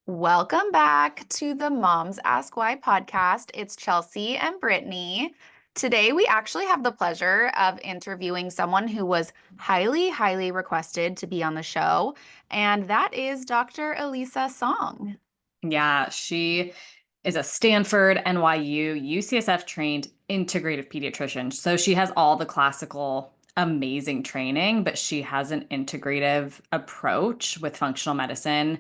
Welcome back to the Moms Ask Why podcast. It's Chelsea and Brittany. Today, we actually have the pleasure of interviewing someone who was highly, highly requested to be on the show, and that is Dr. Elisa Song. Yeah, she is a Stanford, NYU, UCSF trained integrative pediatrician. So she has all the classical amazing training, but she has an integrative approach with functional medicine.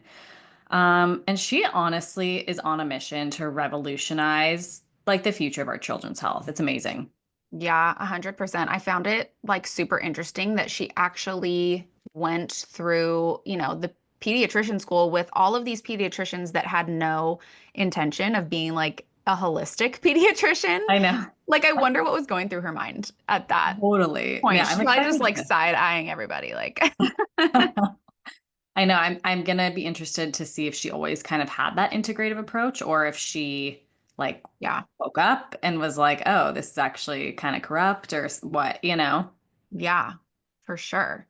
And she honestly is on a mission to revolutionize like the future of our children's health. It's amazing. Yeah, 100%. I found it like super interesting that she actually went through, the pediatrician school with all of these pediatricians that had no intention of being like a holistic pediatrician. I know. Like, I wonder what was going through her mind at that Totally. point. Yeah, She's I'm probably just like excited. side-eyeing everybody, like, I know I'm gonna be interested to see if she always kind of had that integrative approach or if she like yeah, woke up and was like, oh, this is actually kind of corrupt or what, you know? yeah, for sure.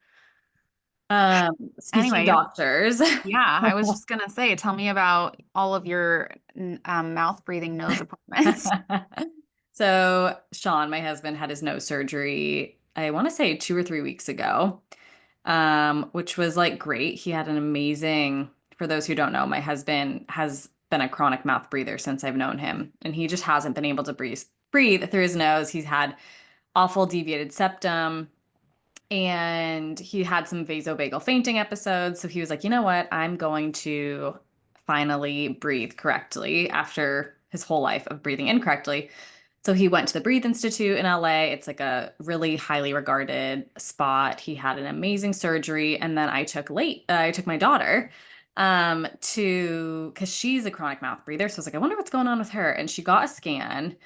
Speaking of Anyway, doctors. yeah, I was just gonna say, tell me about all of your mouth breathing nose appointments. So Sean, my husband, had his nose surgery, I want to say 2 or 3 weeks ago, which was like great. He had an amazing, for those who don't know, my husband has been a chronic mouth breather since I've known him, and he just hasn't been able to breathe through his nose. He's had awful deviated septum and he had some vasovagal fainting episodes. So he was like, you know what? I'm going to finally breathe correctly after his whole life of breathing incorrectly. So he went to the Breathe Institute in LA. It's like a really highly regarded spot. He had an amazing surgery. And then I took my daughter to because she's a chronic mouth breather. So I was like, I wonder what's going on with her. And she got a scan.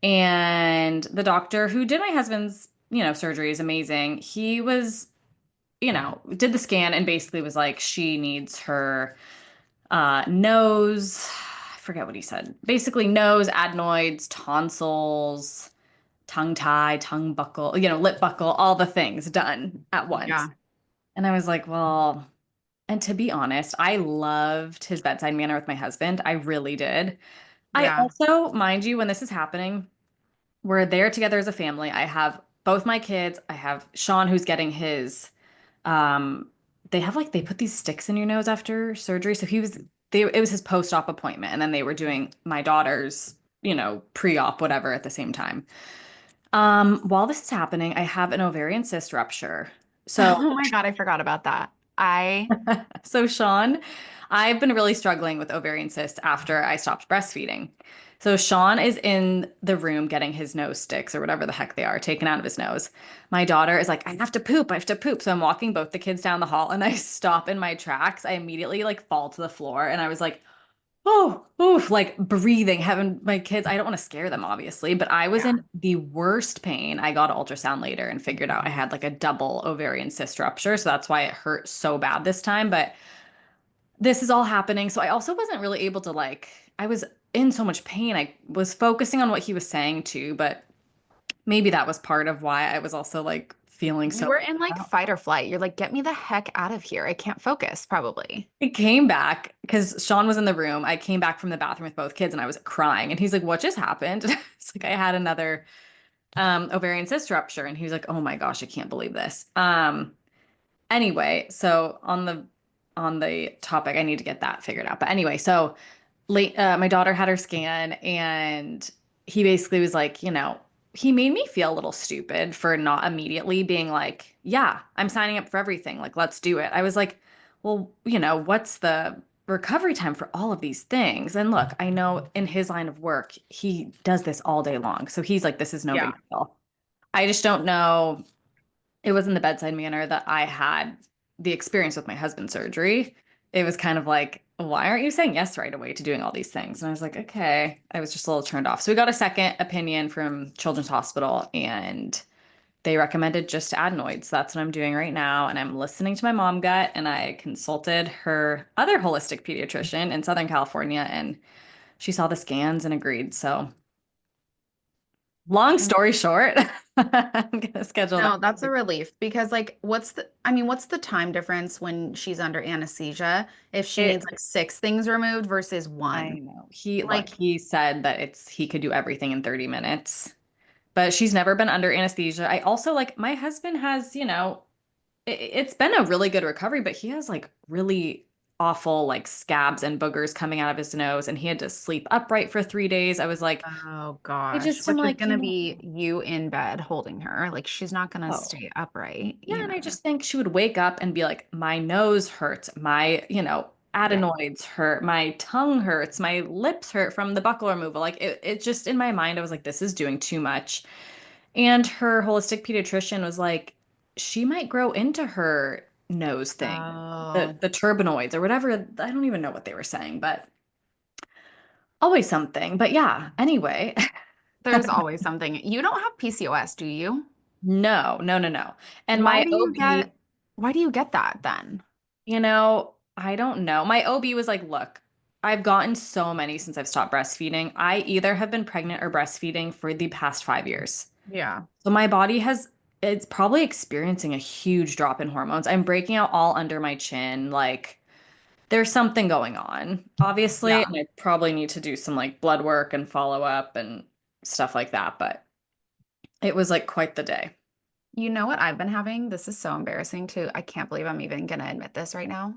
And the doctor who did my husband's, surgery is amazing. He was, did the scan and basically was like, she needs her nose. I forget what he said. Basically, nose, adenoids, tonsils, tongue tie, tongue buckle, lip buckle, all the things done at once. Yeah, And I was like, well, and to be honest, I loved his bedside manner with my husband. I really did. I yeah. also, mind you, when this is happening, we're there together as a family. I have both my kids. I have Sean who's getting his um they have like they put these sticks in your nose after surgery. So it was his post-op appointment and then they were doing my daughter's, pre-op whatever at the same time. While this is happening, I have an ovarian cyst rupture. So Oh my God, I forgot about that. I, So, Sean, I've been really struggling with ovarian cysts after I stopped breastfeeding. So, Sean is in the room getting his nose sticks or whatever the heck they are taken out of his nose. My daughter is like, I have to poop. I have to poop. So, I'm walking both the kids down the hall and I stop in my tracks. I immediately like fall to the floor and I was like, oh, oof, like breathing, having my kids. I don't want to scare them, obviously, but I was yeah. in the worst pain. I got an ultrasound later and figured out I had like a double ovarian cyst rupture. So, that's why it hurt so bad this time. But this is all happening. So I also wasn't really able to I was in so much pain. I was focusing on what he was saying too, but maybe that was part of why I was also like feeling You so. were in like fight or flight. You're like, get me the heck out of here. I can't focus, probably. It came back because Sean was in the room. I came back from the bathroom with both kids and I was crying. And he's like, what just happened? It's like I had another ovarian cyst rupture. And he was like, oh my gosh, I can't believe this. Anyway, so on the topic, I need to get that figured out. But anyway, so my daughter had her scan and he basically was like, he made me feel a little stupid for not immediately being like, yeah, I'm signing up for everything. Like, let's do it. I was like, well, what's the recovery time for all of these things? And look, I know in his line of work, he does this all day long. So he's like, this is no Yeah. big deal. I just don't know. It was in the bedside manner that I had the experience with my husband's surgery. It was kind of like, why aren't you saying yes right away to doing all these things? And I was like, okay. I was just a little turned off. So we got a second opinion from Children's Hospital and they recommended just adenoids. That's what I'm doing right now. And I'm listening to my mom gut. And I consulted her other holistic pediatrician in Southern California and she saw the scans and agreed. So Long story short, I'm gonna schedule that. No, that's a relief because like what's the time difference when she's under anesthesia if she needs It, like six things removed versus I one? know. Like, He said that he could do everything in 30 minutes, but she's never been under anesthesia. I also like my husband has, it's been a really good recovery, but he has like really awful like scabs and boogers coming out of his nose, and he had to sleep upright for 3 days. I was like, oh I gosh, just am which is like, gonna be you in bed holding her. Like she's not gonna oh. stay upright, Yeah, you and I know. just think she would wake up and be like, my nose hurts, my, Yeah. adenoids hurt, my tongue hurts, my lips hurt from the buckle removal. Like it just in my mind, I was like, this is doing too much. And her holistic pediatrician was like, she might grow into her nose thing, Oh, the turbinoids or whatever. I don't even know what they were saying, but always something. But yeah, anyway, there's always something. You don't have PCOS, do you? no, no, no, no. And Why my do you OB, get why do you get that then? I don't know. My OB was like, look, I've gotten so many since I've stopped breastfeeding. I either have been pregnant or breastfeeding for the past 5 years. Yeah. So it's probably experiencing a huge drop in hormones. I'm breaking out all under my chin. Like, there's something going on, obviously. Yeah. And I probably need to do some like blood work and follow up and stuff like that. But it was like quite the day. You know what I've been having? This is so embarrassing too. I can't believe I'm even gonna admit this right now.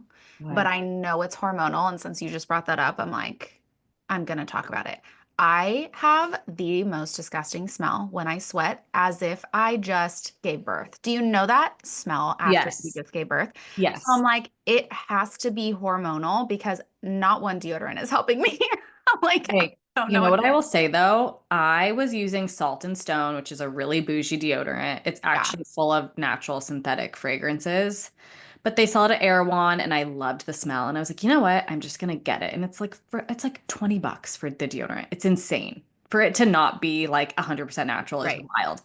But What? I know it's hormonal, and since you just brought that up, I'm like, I'm gonna talk about it. I have the most disgusting smell when I sweat, as if I just gave birth. Do you know that smell after you Yes. just gave birth? So I'm Yes. like, it has to be hormonal because not one deodorant is helping me. I'm like, I Hey, don't you know know what what to I do. will say though? I was using Salt and Stone, which is a really bougie deodorant. It's Yeah. actually full of natural synthetic fragrances, but they sell it at Erewhon and I loved the smell. And I was like, you know what? I'm just gonna get it. And it's like $20 for the deodorant. It's insane. For it to not be like 100% natural is Right. wild.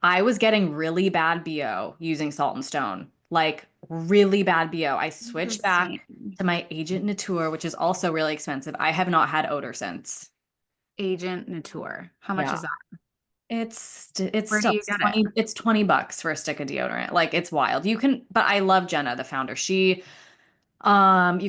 I was getting really bad BO using Salt and Stone, like really bad BO. I switched back Interesting. to my Agent Nature, which is also really expensive. I have not had odor since. Agent Nature. How much is Yeah. that? It's Where do still you get it? it's $20 for a stick of deodorant. Like it's wild. But I love Jenna, the founder. You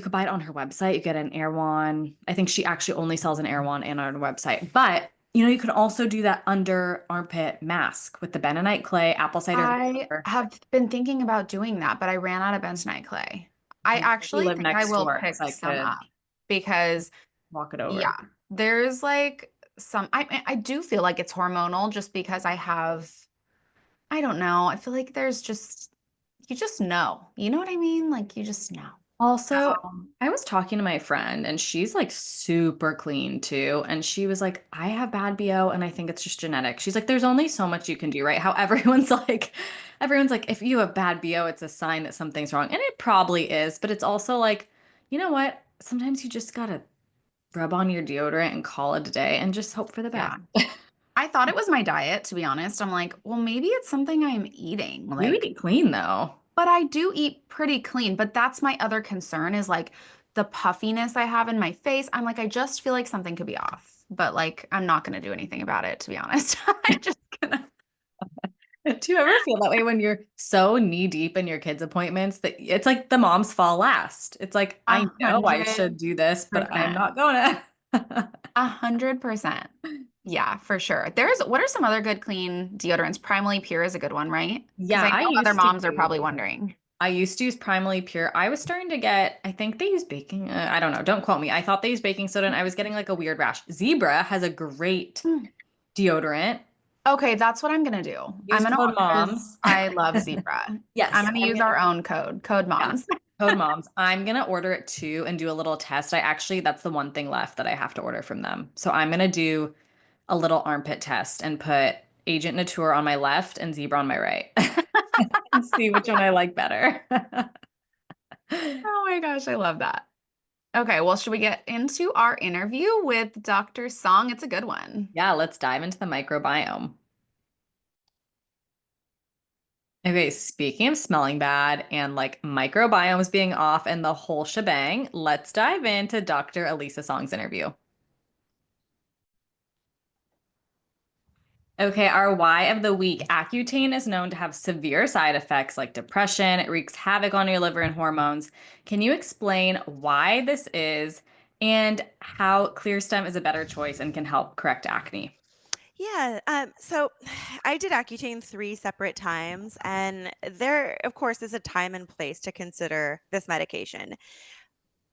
could buy it on her website. You get an Erewhon. I think she actually only sells an Erewhon and on her website. But you can also do that under armpit mask with the bentonite clay, apple cider I vinegar. have been thinking about doing that, but I ran out of bentonite clay. I You actually live think I next will door, so pick I some could up because, walk it yeah, over. there's like I do feel like it's hormonal just because I don't know. I feel like there's just, you just know. You know what I mean? Like you just know. Also, Um, I was talking to my friend and she's like super clean too. And she was like, I have bad BO and I think it's just genetic. She's like, there's only so much you can do, right? How everyone's like, if you have bad BO, it's a sign that something's wrong. And it probably is, but it's also like, you know what? Sometimes you just gotta rub on your deodorant and call it a day and just hope for the best. yeah. I thought it was my diet, to be honest. I'm like, well, maybe it's something I'm eating. You Like, eat clean though. but I do eat pretty clean. But that's my other concern is like the puffiness I have in my face. I'm like, I just feel like something could be off. But like, I'm not going to do anything about it, to be honest. I'm just gonna Do you ever feel that way when you're so knee deep in your kids' appointments that it's like the moms fall last? It's like, a I know I hundred should do this, but I'm percent, not gonna. 100%. Yeah, for sure. What are some other good clean deodorants? Primally Pure is a good one, right? Because Yeah, I know other moms are probably wondering. I used to use Primally Pure. I was starting to get, I think they use baking. I don't know. Don't quote me. I thought they used baking soda and I was getting like a weird rash. Zebra has a great Hmm. deodorant. Okay, that's what I'm gonna do. I'm Use gonna, code because moms. I love Zebra. I'm Yes, gonna I'm use gonna our own code Yeah. moms. Code moms. I'm gonna order it too and do a little test. That's the one thing left that I have to order from them. So I'm gonna do a little armpit test and put Agent Nature on my left and Zebra on my right and see which one I like better. Oh my gosh, I love that. Okay, well, should we get into our interview with Dr. Song? It's a good one. Yeah, let's dive into the microbiome. Okay, speaking of smelling bad and like microbiomes being off and the whole shebang, let's dive into Dr. Elisa Song's interview. Okay, our why of the week. Accutane is known to have severe side effects like depression. It wreaks havoc on your liver and hormones. Can you explain why this is and how ClearStem is a better choice and can help correct acne? Yeah, so I did Accutane 3 separate times, and there, of course, is a time and place to consider this medication.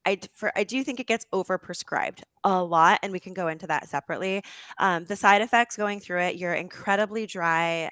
I do think it gets overprescribed a lot, and we can go into that separately. The side effects going through it, you're incredibly dry.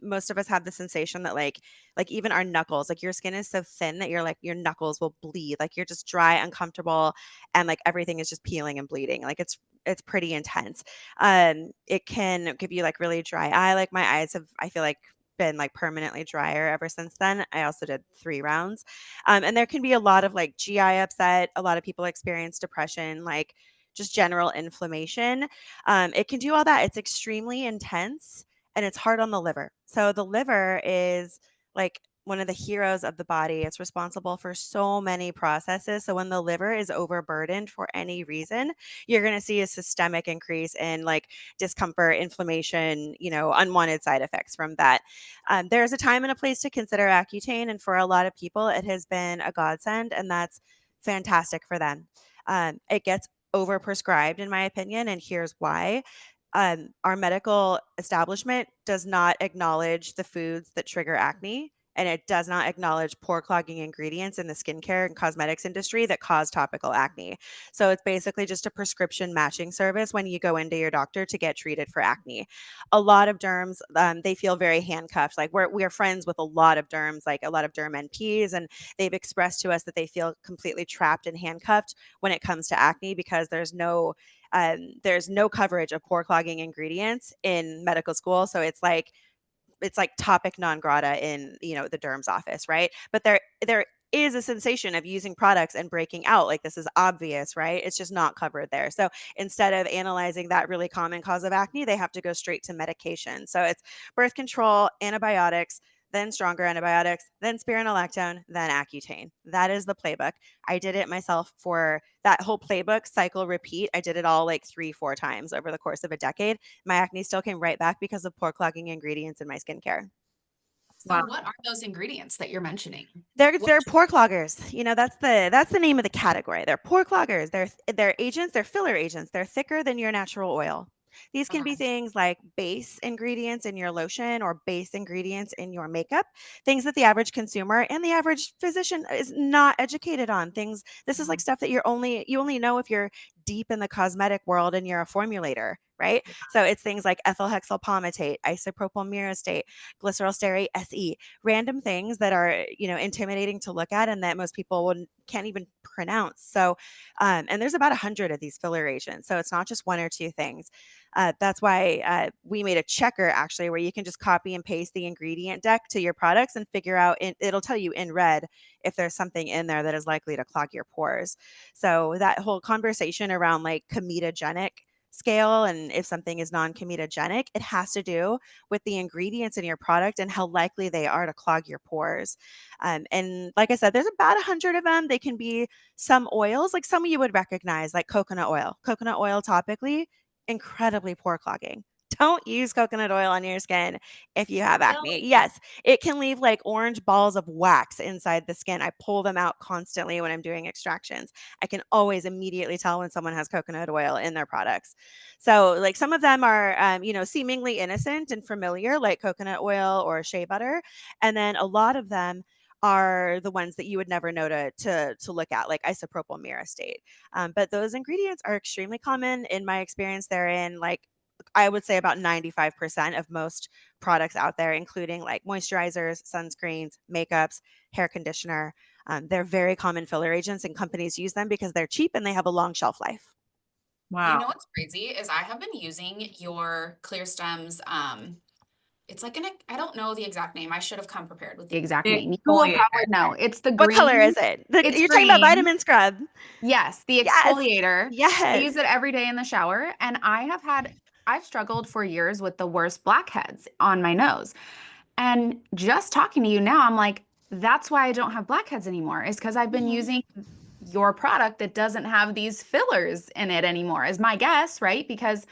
Most of us have the sensation that like even our knuckles, like your skin is so thin that you're like your knuckles will bleed. Like you're just dry, uncomfortable, and like everything is just peeling and bleeding. Like it's pretty intense. It can give you like really dry eye. Like my eyes have, I feel like been like permanently drier ever since then. I also did 3 rounds. And there can be a lot of like GI upset. A lot of people experience depression, like just general inflammation. It can do all that. It's extremely intense and it's hard on the liver. So the liver is like one of the heroes of the body. It's responsible for so many processes. So when the liver is overburdened for any reason, you're going to see a systemic increase in like discomfort, inflammation, unwanted side effects from that. There's a time and a place to consider Accutane, and for a lot of people, it has been a godsend, and that's fantastic for them. It gets overprescribed, in my opinion, and here's why. Our medical establishment does not acknowledge the foods that trigger acne, and it does not acknowledge pore clogging ingredients in the skincare and cosmetics industry that cause topical acne. So it's basically just a prescription matching service when you go into your doctor to get treated for acne. A lot of derms, they feel very handcuffed. Like we're friends with a lot of derms, like a lot of derm NPs, and they've expressed to us that they feel completely trapped and handcuffed when it comes to acne because there's no coverage of pore clogging ingredients in medical school. So it's like topic non grata in the derm's office, right? But there is a sensation of using products and breaking out. Like this is obvious, right? It's just not covered there. So instead of analyzing that really common cause of acne, they have to go straight to medication. So it's birth control, antibiotics, then stronger antibiotics, then spironolactone, then Accutane. That is the playbook. I did it myself for that whole playbook cycle repeat. I did it all like 3, 4 times over the course of a decade. My acne still came right back because of pore clogging ingredients in my skincare. So what are those ingredients that you're mentioning? What? They're pore cloggers. That's the name of the category. They're pore cloggers. They're agents. They're filler agents. They're thicker than your natural oil. These can be Okay. things like base ingredients in your lotion or base ingredients in your makeup, things that the average consumer and the average physician is not educated on. Things This is like Mhm. stuff that you only know if you're deep in the cosmetic world and you're a formulator, right? Yeah. So it's things like ethyl hexyl palmitate, isopropyl myristate, glycerol stearate SE, random things that are intimidating to look at and that most people can't even pronounce. So and there's about 100 of these filler agents, so it's not just one or two things. That's why we made a checker actually where you can just copy and paste the ingredient deck to your products and figure out it'll tell you in red if there's something in there that is likely to clog your pores. So that whole conversation around like comedogenic scale and if something is non-comedogenic, it has to do with the ingredients in your product and how likely they are to clog your pores. And like I said, there's about 100 of them. They can be some oils, like some you would recognize, like coconut oil. Coconut oil topically, incredibly pore clogging. Don't use coconut oil on your skin if you have acne. Really? Yes, it can leave like orange balls of wax inside the skin. I pull them out constantly when I'm doing extractions. I can always immediately tell when someone has coconut oil in their products. So, like some of them are, seemingly innocent and familiar, like coconut oil or shea butter, and then a lot of them are the ones that you would never know to look at, like isopropyl myristate. But those ingredients are extremely common in my experience. They're in like I would say about 95% of most products out there, including like moisturizers, sunscreens, makeups, hair conditioner. They're very common filler agents, and companies use them because they're cheap and they have a long shelf life. You Wow. know what's crazy is I have been using your Clear Stems. It's like I don't know the exact name. I should have come prepared with the exact The name. You will exfoliator. probably know. It's the What color green. is it? It's You're talking about green. vitamin scrub. Yes, the Yes. exfoliator. I Yes. use it every day in the shower, and I've struggled for years with the worst blackheads on my nose. And just talking to you now, I'm like, that's why I don't have blackheads anymore, is because I've been Mhm. using your product that doesn't have these fillers in it anymore, is my guess, right? Because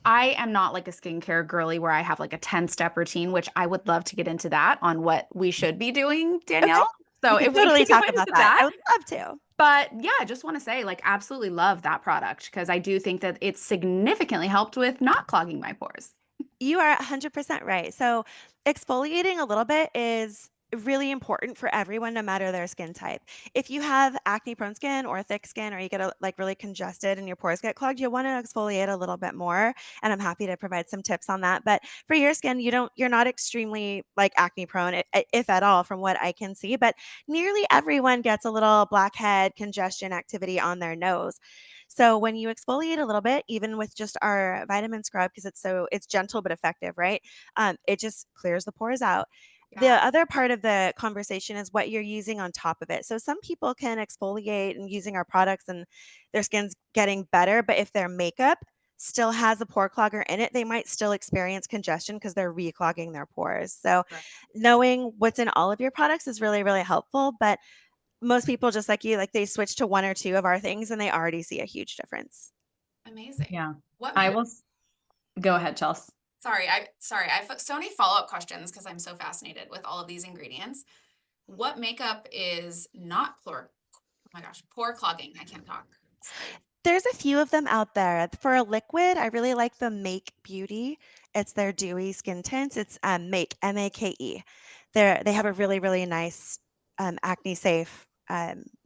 I am not like a skincare girly where I have like a 10-step routine, which I would love to get into that on what we should be doing, Okay. Danielle. So We could if we totally can go talk about into that. I that. would love to. But yeah, I just want to say, like, absolutely love that product because I do think that it's significantly helped with not clogging my pores. You are 100% right. So, exfoliating a little bit is really important for everyone, no matter their skin type. If you have acne prone skin or thick skin, or you get like really congested and your pores get clogged, you'll want to exfoliate a little bit more. And I'm happy to provide some tips on that. But for your skin, you're not extremely like acne prone, if at all, from what I can see. But nearly everyone gets a little blackhead congestion activity on their nose. So when you exfoliate a little bit, even with just our vitamin scrub, because it's gentle but effective, right? It just clears the pores out. The Yeah. other part of the conversation is what you're using on top of it. So some people can exfoliate and using our products and their skin's getting better, but if their makeup still has a pore clogger in it, they might still experience congestion because they're reclogging their pores. So Right. knowing what's in all of your products is really, really helpful. But most people, just like you, like they switch to one or two of our things and they already see a huge difference. Amazing. Yeah. What I made will go ahead, Chelsea. sorry, I've so many follow-up questions because I'm so fascinated with all of these ingredients. What makeup is not oh my gosh, pore clogging? I can't talk. Sorry. There's a few of them out there. For a liquid, I really like the Make Beauty. It's their dewy skin tints. It's Make Make. They have a really really nice acne safe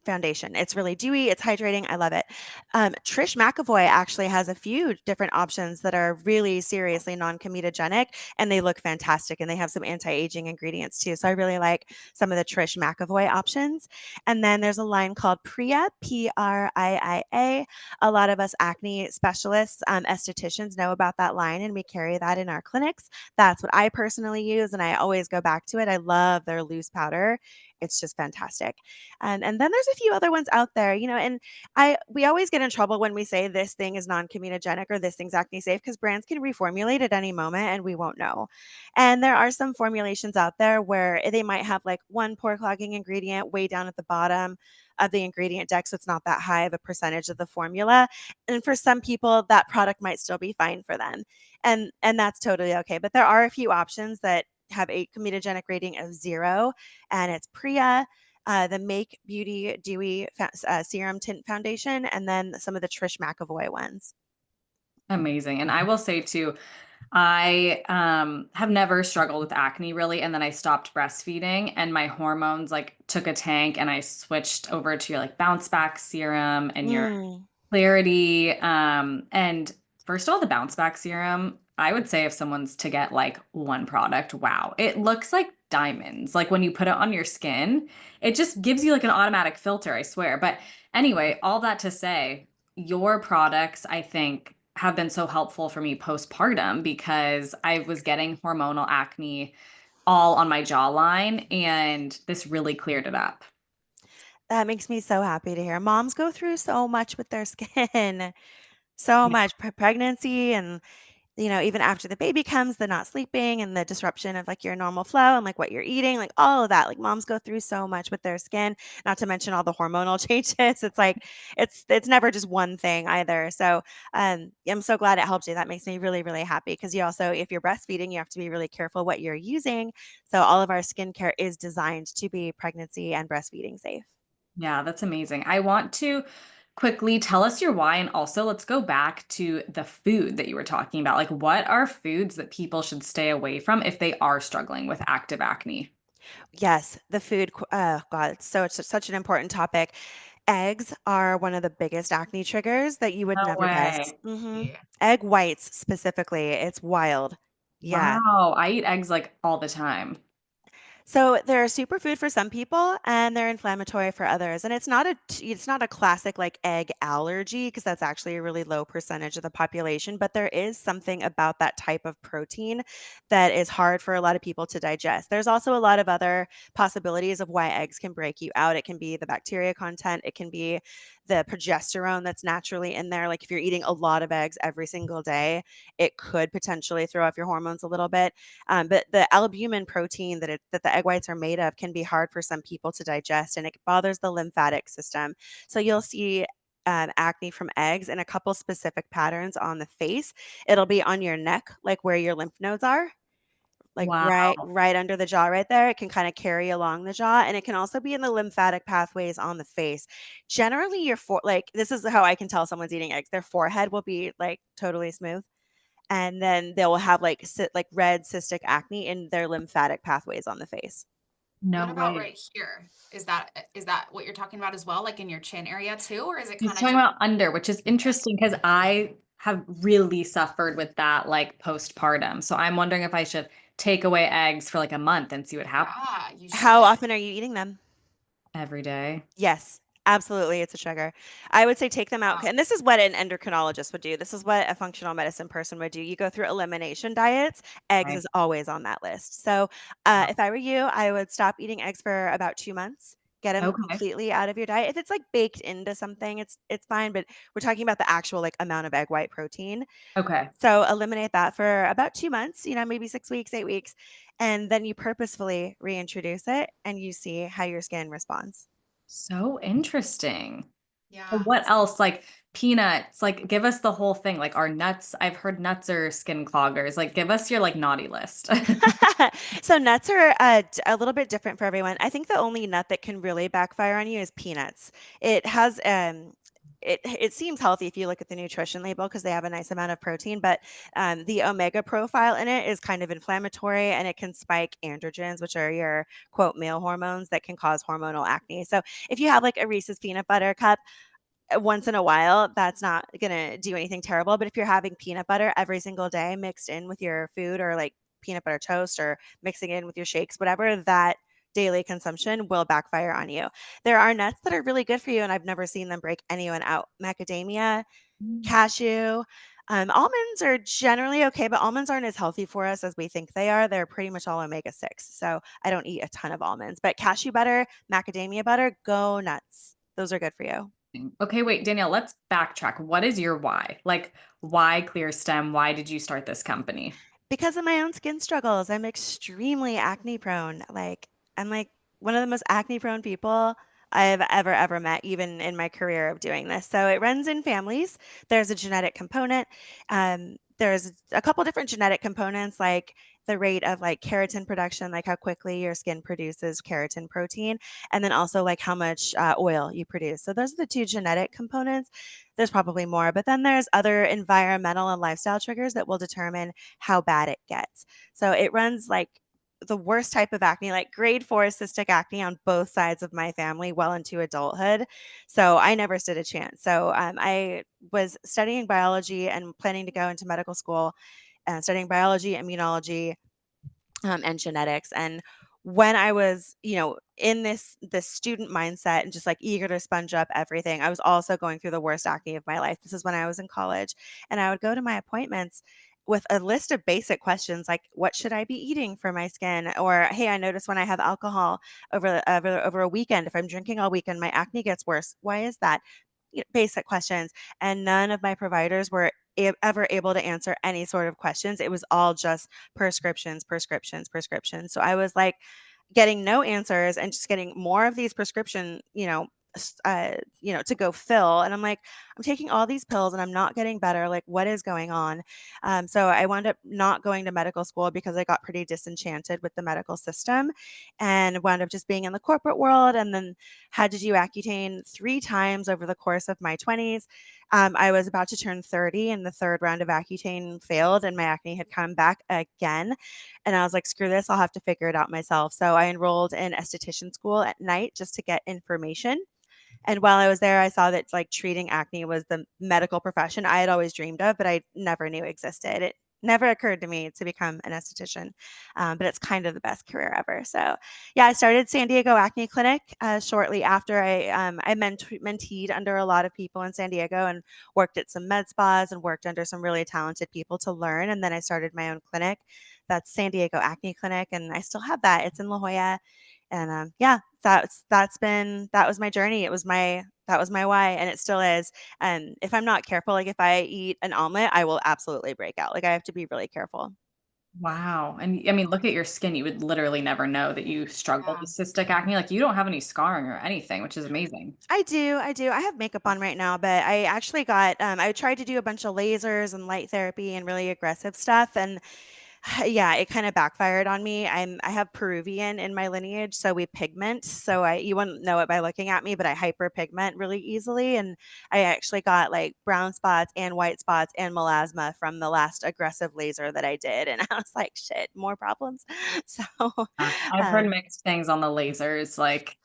foundation. It's really dewy. It's hydrating. I love it. Trish McAvoy actually has a few different options that are really seriously non-comedogenic, and they look fantastic. And they have some anti-aging ingredients too. So I really like some of the Trish McAvoy options. And then there's a line called Priya, Prii. A lot of us acne specialists, estheticians know about that line, and we carry that in our clinics. That's what I personally use, and I always go back to it. I love their loose powder. It's just fantastic. And then there's a few other ones out there, and we always get in trouble when we say this thing is non-comedogenic or this thing's acne safe because brands can reformulate at any moment and we won't know. And there are some formulations out there where they might have like one pore clogging ingredient way down at the bottom of the ingredient deck, so it's not that high of a percentage of the formula. And for some people, that product might still be fine for them, and that's totally okay. But there are a few options that have a comedogenic rating of 0, and it's Priya, the Make Beauty Dewy Serum Tint Foundation, and then some of the Trish McAvoy ones. Amazing. And I will say too, I have never struggled with acne really. And then I stopped breastfeeding and my hormones like took a tank and I switched over to your like bounce back serum and your Mm. clarity. And first of all, the bounce back serum, I would say if someone's to get like one product, wow, it looks like diamonds. Like when you put it on your skin, it just gives you like an automatic filter, I swear. But anyway, all that to say, your products, I think, have been so helpful for me postpartum because I was getting hormonal acne all on my jawline, and this really cleared it up. That makes me so happy to hear. Moms go through so much with their skin, so Yeah. much pregnancy and even after the baby comes, the not sleeping and the disruption of like your normal flow and like what you're eating, like all of that. Like moms go through so much with their skin, not to mention all the hormonal changes. It's like it's never just one thing either. So I'm so glad it helped you. That makes me really, really happy because you also, if you're breastfeeding, you have to be really careful what you're using. So all of our skincare is designed to be pregnancy and breastfeeding safe. Yeah, that's amazing. I want to quickly tell us your why, and also let's go back to the food that you were talking about. Like, what are foods that people should stay away from if they are struggling with active acne? Yes, the food. Oh God, it's such an important topic. Eggs are one of the biggest acne triggers that you would No never guess. way. Egg whites specifically, it's wild. Yeah. Wow, I eat eggs like all the time. So they're a superfood for some people and they're inflammatory for others. And it's not a classic like egg allergy because that's actually a really low percentage of the population, but there is something about that type of protein that is hard for a lot of people to digest. There's also a lot of other possibilities of why eggs can break you out. It can be the bacteria content, it can be the progesterone that's naturally in there. Like if you're eating a lot of eggs every single day, it could potentially throw off your hormones a little bit. But the albumin protein that the egg whites are made of can be hard for some people to digest, and it bothers the lymphatic system. So you'll see acne from eggs in a couple specific patterns on the face. It'll be on your neck, like where your lymph nodes are, like Wow. right under the jaw right there. It can kind of carry along the jaw, and it can also be in the lymphatic pathways on the face. Generally, like this is how I can tell someone's eating eggs. Their forehead will be like totally smooth, and then they will have like like red cystic acne in their lymphatic pathways on the face. No What about way. right here? Is that what you're talking about as well? Like in your chin area too, or is it He's kind of talking just about under, which is interesting because I have really suffered with that like postpartum. So I'm wondering if I should take away eggs for like a month and see what happens yeah, you How should. often are you eating them? every day. Yes, absolutely. It's a trigger. I would say take them out. Wow. And this is what an endocrinologist would do. This is what a functional medicine person would do. You go through elimination diets. Eggs Okay. is always on that list. So Wow. if I were you, I would stop eating eggs for about 2 months. Get them Okay. completely out of your diet. If it's like baked into something, it's fine. But we're talking about the actual like amount of egg white protein. Okay. So eliminate that for about 2 months, maybe 6 weeks, 8 weeks, and then you purposefully reintroduce it and you see how your skin responds. So interesting. So Yeah. what else? Like peanuts, like give us the whole thing. Like are nuts, I've heard nuts are skin cloggers. Like give us your like naughty list. So nuts are a little bit different for everyone. I think the only nut that can really backfire on you is peanuts. It has it seems healthy if you look at the nutrition label because they have a nice amount of protein, but the omega profile in it is kind of inflammatory and it can spike androgens, which are your quote male hormones that can cause hormonal acne. So if you have like a Reese's peanut butter cup once in a while, that's not gonna do anything terrible. But if you're having peanut butter every single day mixed in with your food or like peanut butter toast or mixing it in with your shakes, whatever, that daily consumption will backfire on you. There are nuts that are really good for you, and I've never seen them break anyone out. Macadamia, cashew, almonds are generally okay, but almonds aren't as healthy for us as we think they are. They're pretty much all omega 6. So I don't eat a ton of almonds, but cashew butter, macadamia butter, go nuts. Those are good for you. Okay, wait, Danielle, let's backtrack. What is your why? Like, why ClearStem? Why did you start this company? Because of my own skin struggles, I'm extremely acne prone. Like, I'm like one of the most acne prone people I've ever met, even in my career of doing this. So it runs in families. There's a genetic component. There's a couple different genetic components, like the rate of like keratin production, like how quickly your skin produces keratin protein, and then also like how much oil you produce. So those are the two genetic components. There's probably more, but then there's other environmental and lifestyle triggers that will determine how bad it gets. So it runs like the worst type of acne, like grade 4 cystic acne on both sides of my family, well into adulthood. So I never stood a chance. So I was studying biology and planning to go into medical school, studying biology, immunology, and genetics. And when I was, in this student mindset and just like eager to sponge up everything, I was also going through the worst acne of my life. This is when I was in college, and I would go to my appointments with a list of basic questions like, what should I be eating for my skin? Or, hey, I notice when I have alcohol over a weekend, if I'm drinking all weekend, my acne gets worse. Why is that? Basic questions. And none of my providers were ever able to answer any sort of questions. It was all just prescriptions, prescriptions, prescriptions. So I was like getting no answers and just getting more of these prescription, to go fill. And I'm like, I'm taking all these pills and I'm not getting better. Like, what is going on? So I wound up not going to medical school because I got pretty disenchanted with the medical system and wound up just being in the corporate world, and then had to do Accutane 3 times over the course of my 20s. I was about to turn 30 and the third round of Accutane failed and my acne had come back again. And I was like, screw this, I'll have to figure it out myself. So I enrolled in esthetician school at night just to get information. And while I was there, I saw that like treating acne was the medical profession I had always dreamed of, but I never knew existed. It never occurred to me to become an esthetician, but it's kind of the best career ever. So, yeah, I started San Diego Acne Clinic shortly after I menteed under a lot of people in San Diego and worked at some med spas and worked under some really talented people to learn. And then I started my own clinic. That's San Diego Acne Clinic, and I still have that. It's in La Jolla, and yeah, that was my journey. That was my why, and it still is. And if I'm not careful, like if I eat an omelet, I will absolutely break out. Like I have to be really careful. Wow. And I mean, look at your skin. You would literally never know that you struggle Yeah. with cystic acne. Like you don't have any scarring or anything, which is amazing. I do, I do. I have makeup on right now, but I actually got I tried to do a bunch of lasers and light therapy and really aggressive stuff, and yeah, it kind of backfired on me. I have Peruvian in my lineage, so we pigment. So I you wouldn't know it by looking at me, but I hyperpigment really easily, and I actually got like brown spots and white spots and melasma from the last aggressive laser that I did, and I was like, shit, more problems. So, I've heard um, mixed things on the lasers. Like,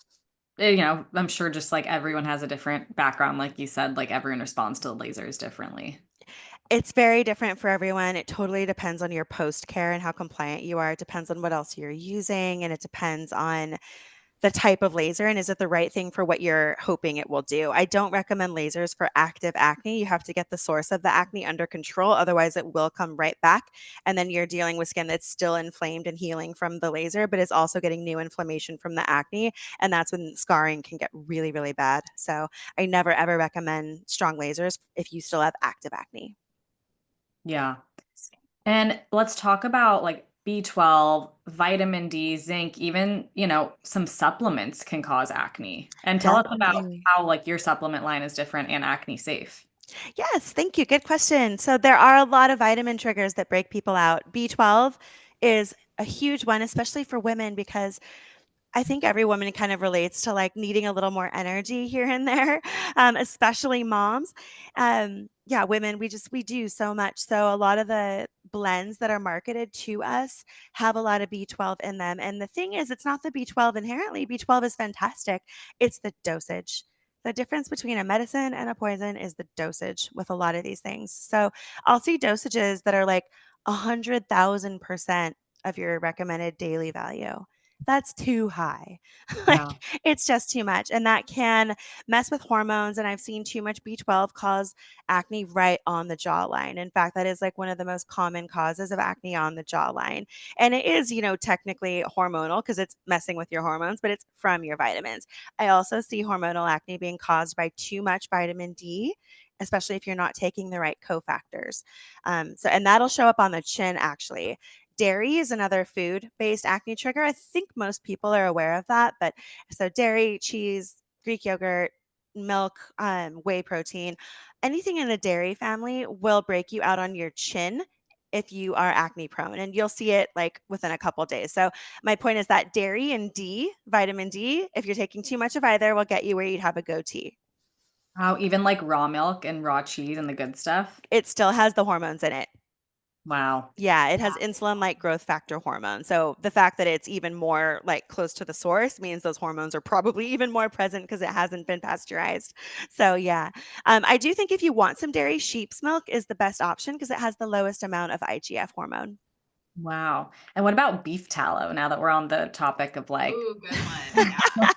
I'm sure just like everyone has a different background. Like you said, like everyone responds to the lasers differently. it's very different for everyone. It totally depends on your post care and how compliant you are. It depends on what else you're using, and it depends on the type of laser and is it the right thing for what you're hoping it will do. I don't recommend lasers for active acne. You have to get the source of the acne under control. Otherwise, it will come right back. And then you're dealing with skin that's still inflamed and healing from the laser, but is also getting new inflammation from the acne. And that's when scarring can get really, really bad. So I never, ever recommend strong lasers if you still have active acne. Yeah. And let's talk about like B12, vitamin D, zinc, even, some supplements can cause acne. And tell us about Definitely. how like your supplement line is different and acne safe. Yes, thank you. Good question. So there are a lot of vitamin triggers that break people out. B12 is a huge one, especially for women, because I think every woman kind of relates to like needing a little more energy here and there, especially moms. Yeah, women, we do so much. So a lot of the blends that are marketed to us have a lot of B12 in them. And the thing is, it's not the B12 inherently. B12 is fantastic. It's the dosage. The difference between a medicine and a poison is the dosage with a lot of these things. So I'll see dosages that are like 100,000% of your recommended daily value. That's too high. Like, Yeah. it's just too much, and that can mess with hormones, and I've seen too much B12 cause acne right on the jawline. In fact, that is, like, one of the most common causes of acne on the jawline, and it is, technically hormonal because it's messing with your hormones, but it's from your vitamins. I also see hormonal acne being caused by too much vitamin D, especially if you're not taking the right cofactors. And that'll show up on the chin, actually. Dairy is another food-based acne trigger. I think most people are aware of that, but so dairy, cheese, Greek yogurt, milk, whey protein, anything in the dairy family will break you out on your chin if you are acne prone, and you'll see it like within a couple days. So my point is that dairy and D, vitamin D, if you're taking too much of either, will get you where you'd have a goatee. Wow, even like raw milk and raw cheese and the good stuff. It still has the hormones in it. Wow. Yeah, it has Yeah. insulin-like growth factor hormone. So the fact that it's even more like close to the source means those hormones are probably even more present because it hasn't been pasteurized. So yeah, I do think if you want some dairy, sheep's milk is the best option because it has the lowest amount of IGF hormone. Wow. And what about beef tallow now that we're on the topic of like Ooh, good one. Yeah.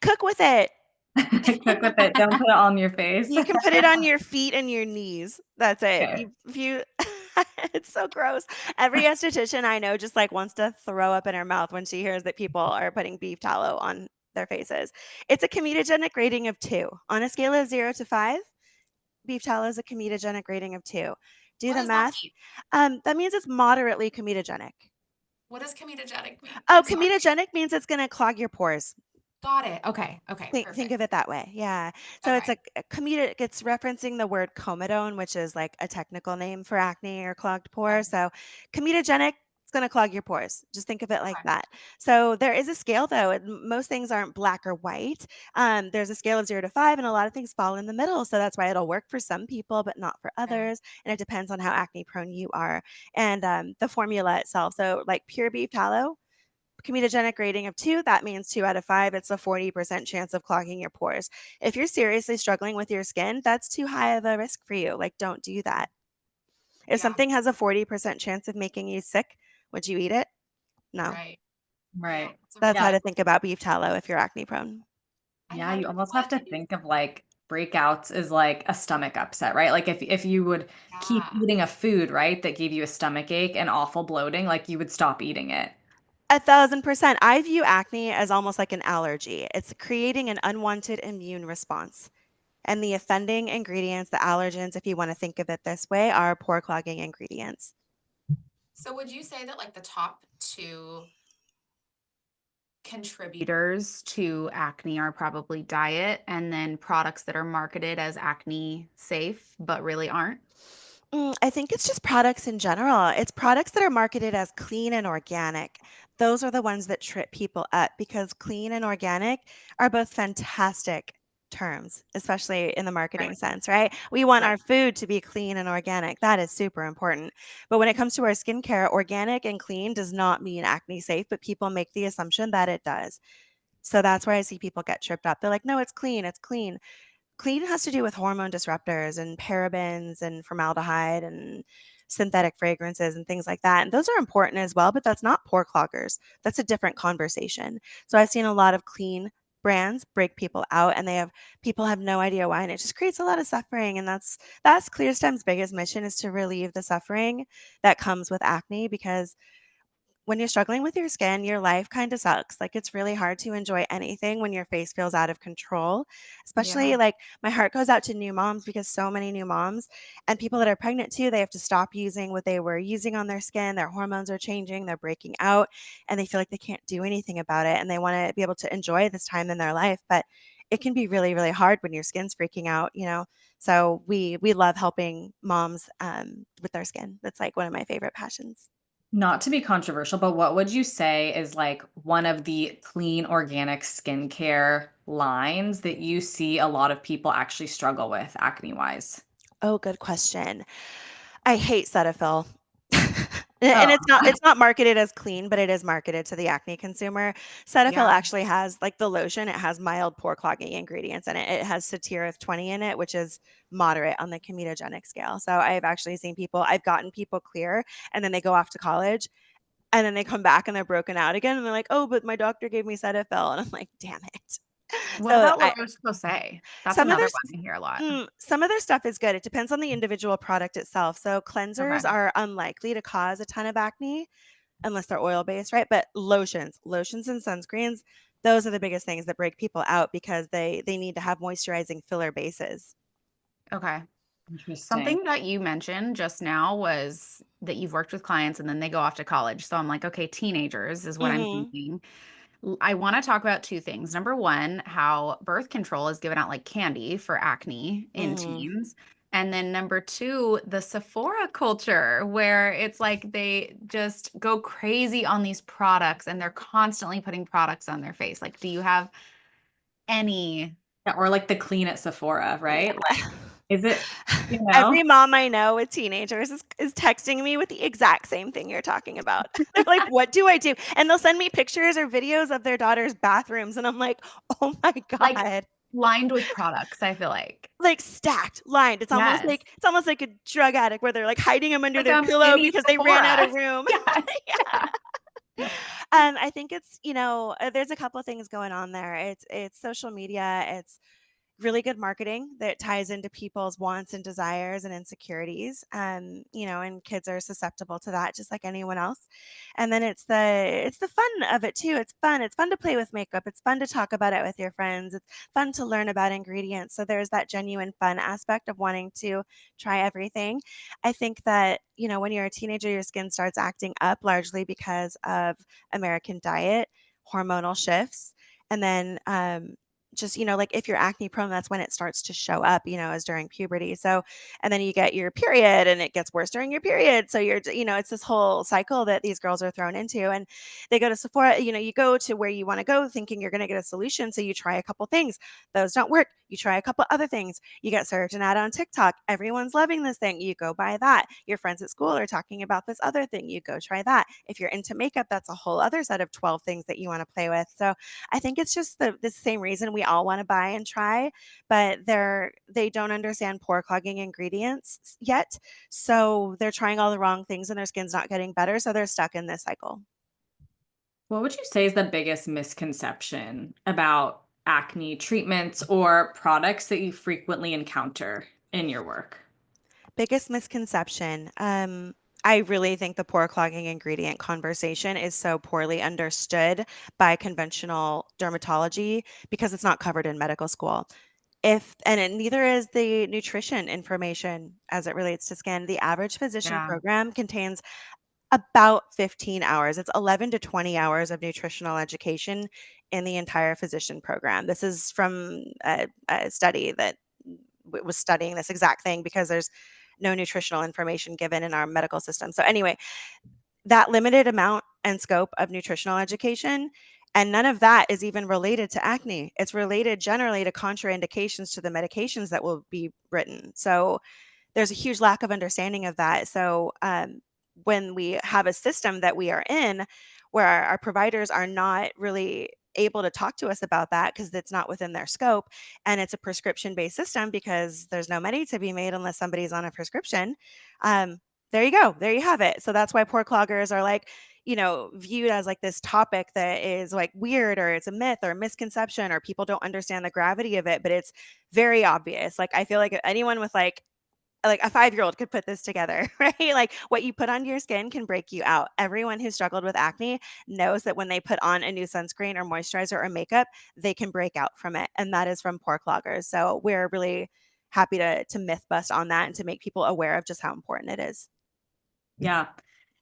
Cook with it. cook with it, don't put it on your face? You can put it on your feet and your knees. That's it. Okay. If you it's so gross. Every esthetician I know just like wants to throw up in her mouth when she hears that people are putting beef tallow on their faces. It's a comedogenic rating of 2. On a scale of 0 to 5, beef tallow is a comedogenic rating of 2. Do What the does that math. mean? That means it's moderately comedogenic. What does comedogenic mean? Oh, I'm sorry. comedogenic means it's going to clog your pores. Got it. Okay. Okay. Think Perfect. of it that way. Yeah. So it's Okay. a comedic, it's referencing the word comedone, which is like a technical name for acne or clogged pores. So comedogenic, it's going to clog your pores. Just think of it like Okay. that. So there is a scale though. Most things aren't black or white. There's a scale of 0 to 5, and a lot of things fall in the middle. So that's why it'll work for some people, but not for Okay. others. And it depends on how acne prone you are and the formula itself. So like pure beef tallow, comedogenic rating of 2, that means 2 out of 5. It's a 40% chance of clogging your pores. If you're seriously struggling with your skin, that's too high of a risk for you. Like, don't do that. If Yeah. something has a 40% chance of making you sick, would you eat it? No. Right. Yeah. Right. It's a That's really how Yeah. to think about beef tallow if you're acne prone. I Yeah, you wonder almost have what to is. think of like breakouts as like a stomach upset, right? Like if you would keep Yeah. eating a food, right, that gave you a stomach ache and awful bloating, like you would stop eating it. 1,000%. I view acne as almost like an allergy. It's creating an unwanted immune response. And the offending ingredients, the allergens, if you want to think of it this way, are pore clogging ingredients. So would you say that like the top two contributors to acne are probably diet and then products that are marketed as acne safe but really aren't? I think it's just products in general. It's products that are marketed as clean and organic. Those are the ones that trip people up because clean and organic are both fantastic terms, especially in the marketing Right. sense, right? We want Right. our food to be clean and organic. That is super important. But when it comes to our skincare, organic and clean does not mean acne safe, but people make the assumption that it does. So that's where I see people get tripped up. They're like, no, it's clean, it's clean. Clean has to do with hormone disruptors and parabens and formaldehyde and synthetic fragrances and things like that. And those are important as well, but that's not pore cloggers. That's a different conversation. So I've seen a lot of clean brands break people out and they have people have no idea why and it just creates a lot of suffering and that's ClearStem's biggest mission is to relieve the suffering that comes with acne because when you're struggling with your skin, your life kind of sucks. Like it's really hard to enjoy anything when your face feels out of control. Yeah. Especially like my heart goes out to new moms because so many new moms and people that are pregnant too, they have to stop using what they were using on their skin. Their hormones are changing, they're breaking out, and they feel like they can't do anything about it and they want to be able to enjoy this time in their life, but it can be really really hard when your skin's freaking out, you know. So we love helping moms with their skin. That's like one of my favorite passions. Not to be controversial, but what would you say is like one of the clean organic skincare lines that you see a lot of people actually struggle with acne wise? Oh, good question. I hate Cetaphil. And Oh, it's not marketed as clean, but it is marketed to the acne consumer. Cetaphil Yeah. actually has like the lotion, it has mild pore clogging ingredients in it. It has satireth 20 in it, which is moderate on the comedogenic scale. So I've gotten people clear and then they go off to college and then they come back and they're broken out again and they're like, "Oh, but my doctor gave me Cetaphil." And I'm like, "Damn it." What So about La I Roche-Posay? That's some of another their one I hear a lot. some of their stuff is good. It depends on the individual product itself. So cleansers Okay. are unlikely to cause a ton of acne unless they're oil-based, right? But lotions and sunscreens, those are the biggest things that break people out because they need to have moisturizing filler bases. Okay. interesting. Something that you mentioned just now was that you've worked with clients and then they go off to college. So I'm like, okay, teenagers is what I'm Mhm. thinking. I want to talk about two things. Number one, how birth control is given out like candy for acne in Mhm. teens. And then number two, the Sephora culture, where it's like they just go crazy on these products and they're constantly putting products on their face. Like, do you have any? Yeah, or like the clean at Sephora, right? Like, Yeah. is it, you Every know? mom I know with teenagers is texting me with the exact same thing you're talking about. They're like, "What do I do?" And they'll send me pictures or videos of their daughter's bathrooms, and I'm like, "Oh my Like god." lined with products, I feel like. Like, stacked, lined. Yes. It's almost like a drug addict where they're, like, hiding them under Like their a pillow mini because they ran out Sephora. of room. Yes. Yeah. Yeah. Yeah. I think it's, there's a couple of things going on there. It's social media, it's really good marketing that ties into people's wants and desires and insecurities. And kids are susceptible to that just like anyone else. And then it's the fun of it too. It's fun. It's fun to play with makeup. It's fun to talk about it with your friends. It's fun to learn about ingredients. So there's that genuine fun aspect of wanting to try everything. I think that, when you're a teenager, your skin starts acting up largely because of American diet, hormonal shifts, and then just like if you're acne prone, that's when it starts to show up, as during puberty. So and then you get your period and it gets worse during your period, so it's this whole cycle that these girls are thrown into. And they go to Sephora, you go to where you want to go thinking you're going to get a solution, so you try a couple things. Those don't work, you try a couple other things. You get served an ad on TikTok, everyone's loving this thing, you go buy that. Your friends at school are talking about this other thing, you go try that. If you're into makeup, that's a whole other set of 12 things that you want to play with. So I think it's just the same reason we all want to buy and try, but they don't understand pore clogging ingredients yet. So they're trying all the wrong things and their skin's not getting better. So they're stuck in this cycle. What would you say is the biggest misconception about acne treatments or products that you frequently encounter in your work? Biggest misconception. I really think the pore clogging ingredient conversation is so poorly understood by conventional dermatology because it's not covered in medical school. Neither is the nutrition information as it relates to skin. The average physician Yeah. program contains about 15 hours. It's 11 to 20 hours of nutritional education in the entire physician program. This is from a study that was studying this exact thing because there's no nutritional information given in our medical system. So anyway, that limited amount and scope of nutritional education, and none of that is even related to acne. It's related generally to contraindications to the medications that will be written. So there's a huge lack of understanding of that. So when we have a system that we are in where our providers are not really able to talk to us about that because it's not within their scope, and it's a prescription based system because there's no money to be made unless somebody's on a prescription. There you go. There you have it. So that's why pore cloggers are like, viewed as like this topic that is like weird, or it's a myth or a misconception, or people don't understand the gravity of it, but it's very obvious. Like I feel like anyone with like a 5-year-old could put this together, right? Like what you put on your skin can break you out. Everyone who struggled with acne knows that when they put on a new sunscreen or moisturizer or makeup, they can break out from it. And that is from pore cloggers. So we're really happy to myth bust on that and to make people aware of just how important it is. Yeah.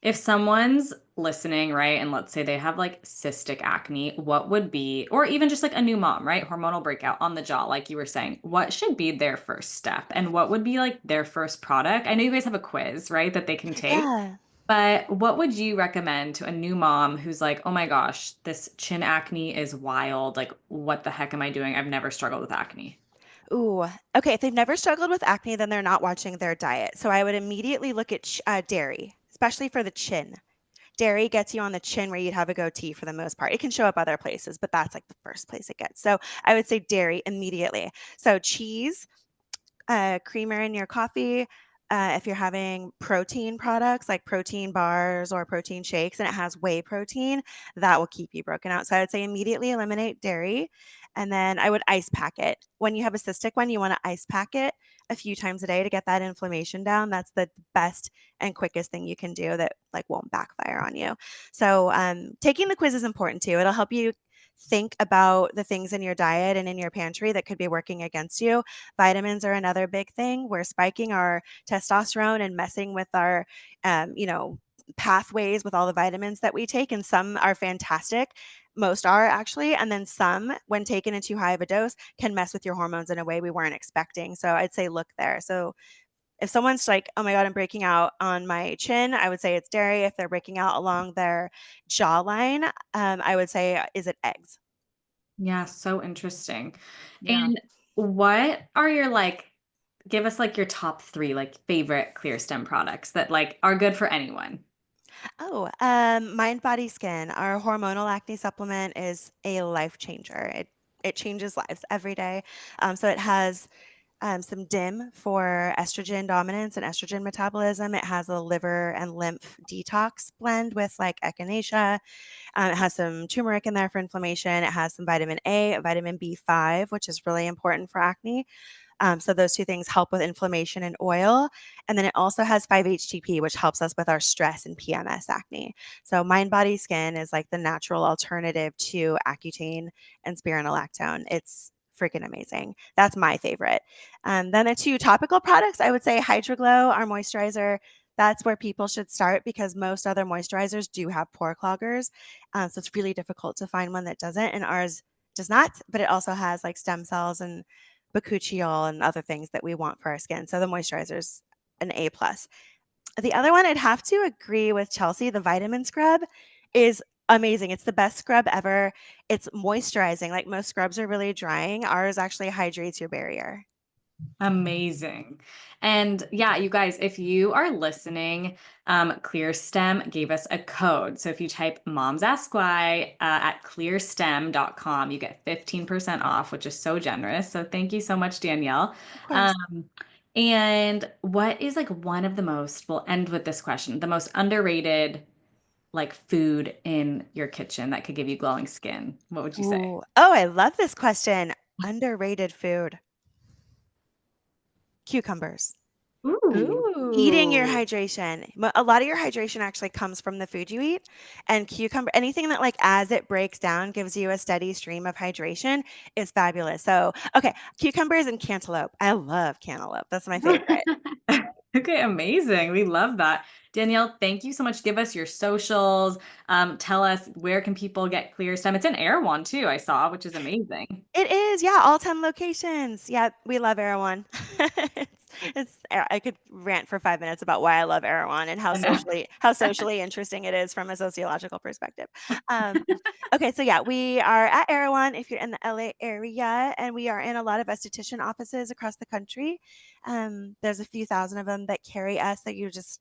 If someone's listening, right, and let's say they have like cystic acne, what would be, or even just like a new mom, right, hormonal breakout on the jaw, like you were saying, what should be their first step? And what would be like their first product? I know you guys have a quiz, right, that they can take, Yeah. but what would you recommend to a new mom who's like, oh my gosh, this chin acne is wild. Like, what the heck am I doing? I've never struggled with acne. Ooh, okay. If they've never struggled with acne, then they're not watching their diet. So I would immediately look at dairy, especially for the chin. Dairy gets you on the chin where you'd have a goatee for the most part. It can show up other places, but that's like the first place it gets. So I would say dairy immediately. So cheese, creamer in your coffee. If you're having protein products like protein bars or protein shakes and it has whey protein, that will keep you broken out. So I would say immediately eliminate dairy. And then I would ice pack it. When you have a cystic one, you want to ice pack it a few times a day to get that inflammation down. That's the best and quickest thing you can do that like won't backfire on you. So taking the quiz is important too. It'll help you think about the things in your diet and in your pantry that could be working against you. Vitamins are another big thing. We're spiking our testosterone and messing with our, pathways with all the vitamins that we take. And some are fantastic. Most are actually. And then some, when taken in too high of a dose, can mess with your hormones in a way we weren't expecting. So I'd say look there. So if someone's like, oh my God, I'm breaking out on my chin, I would say it's dairy. If they're breaking out along their jawline, I would say, is it eggs? Yeah, so interesting. Yeah. And what are your like, give us like your top three like favorite clear stem products that like are good for anyone. Oh, Mind Body Skin. Our hormonal acne supplement is a life changer. It changes lives every day. So it has some DIM for estrogen dominance and estrogen metabolism. It has a liver and lymph detox blend with like echinacea. It has some turmeric in there for inflammation. It has some vitamin A, vitamin B5, which is really important for acne. So those two things help with inflammation and oil. And then it also has 5-HTP, which helps us with our stress and PMS acne. So Mind Body Skin is like the natural alternative to Accutane and spironolactone. It's freaking amazing. That's my favorite. Then the two topical products, I would say Hydroglow, our moisturizer. That's where people should start because most other moisturizers do have pore cloggers. So it's really difficult to find one that doesn't. And ours does not, but it also has like stem cells and bakuchiol and other things that we want for our skin. So the moisturizer is an A plus. The other one, I'd have to agree with Chelsea. The vitamin scrub is amazing. It's the best scrub ever. It's moisturizing. Like most scrubs are really drying. Ours actually hydrates your barrier. Amazing. And yeah, you guys, if you are listening, ClearStem gave us a code. So if you type Moms Ask Why at clearstem.com, you get 15% off, which is so generous. So thank you so much, Danielle. Of course. Um, and what is like one of the most, we'll end with this question, the most underrated like food in your kitchen that could give you glowing skin? What would you say? Ooh. Oh, I love this question. Underrated food. Cucumbers. Ooh. Eating your Ooh. hydration. A lot of your hydration actually comes from the food you eat, and cucumber anything that, like, as it breaks down, gives you a steady stream of hydration is fabulous. So, okay, cucumbers and cantaloupe. I love cantaloupe. That's my favorite. Okay, amazing. We love that. Danielle, thank you so much. Give us your socials. Tell us where can people get ClearStem. It's in Erewhon too, I saw, which is amazing. It is, yeah, all 10 locations. Yeah, we love Erewhon. I could rant for 5 minutes about why I love Erewhon and I know. how socially interesting it is from a sociological perspective. Um, okay, so yeah, we are at Erewhon if you're in the LA area, and we are in a lot of esthetician offices across the country. There's a few thousand of them that carry us that you just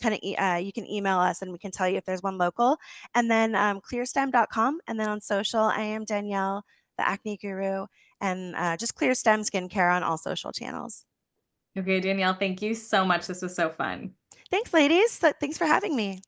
kind of you can email us and we can tell you if there's one local. And then clearstem.com, and then on social, I am Danielle, the acne guru, and just ClearSTEM Skincare on all social channels. Okay, Danielle, thank you so much. This was so fun. Thanks, ladies. So, thanks for having me.